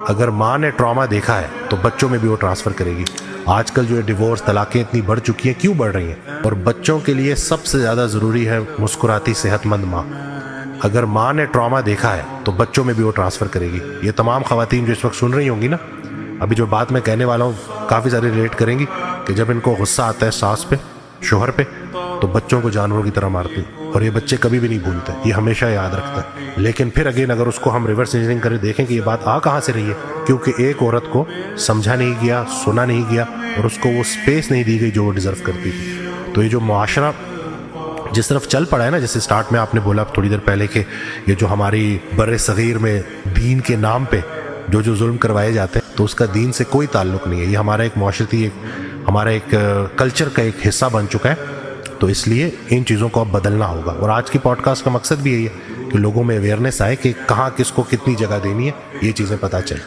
اگر ماں نے ٹراما دیکھا ہے تو بچوں میں بھی وہ ٹرانسفر کرے گی. آج کل جو ہے ڈیورس طلاقیں اتنی بڑھ چکی ہیں, کیوں بڑھ رہی ہیں؟ اور بچوں کے لیے سب سے زیادہ ضروری ہے مسکراتی صحت مند ماں. اگر ماں نے ٹراما دیکھا ہے تو بچوں میں بھی وہ ٹرانسفر کرے گی. یہ تمام خواتین جو اس وقت سن رہی ہوں گی نا, ابھی جو بات میں کہنے والا ہوں کافی ساری ریلیٹ کریں گی کہ جب ان کو غصہ آتا ہے ساس پہ, شوہر پہ, تو بچوں کو جانوروں کی طرح مارتی, اور یہ بچے کبھی بھی نہیں بھولتے, یہ ہمیشہ یاد رکھتا ہے. لیکن پھر اگین اگر اس کو ہم ریورس انجینئرنگ کریں, دیکھیں کہ یہ بات آ کہاں سے رہی ہے, کیونکہ ایک عورت کو سمجھا نہیں گیا, سنا نہیں گیا, اور اس کو وہ سپیس نہیں دی گئی جو وہ ڈیزرو کرتی تھی. تو یہ جو معاشرہ جس طرف چل پڑا ہے نا, جیسے سٹارٹ میں آپ نے بولا تھوڑی دیر پہلے کہ یہ جو ہماری بر صغیر میں دین کے نام پہ جو ظلم کروائے جاتے ہیں, تو اس کا دین سے کوئی تعلق نہیں ہے. یہ ہمارا ایک معاشرتی ہمارا ایک کلچر کا ایک حصہ بن چکا ہے. تو اس لیے ان چیزوں کو اب بدلنا ہوگا, اور آج کی پوڈ کاسٹ کا مقصد بھی یہی ہے کہ لوگوں میں اویئرنیس آئے کہ کہاں کس کو کتنی جگہ دینی ہے, یہ چیزیں پتہ چلیں.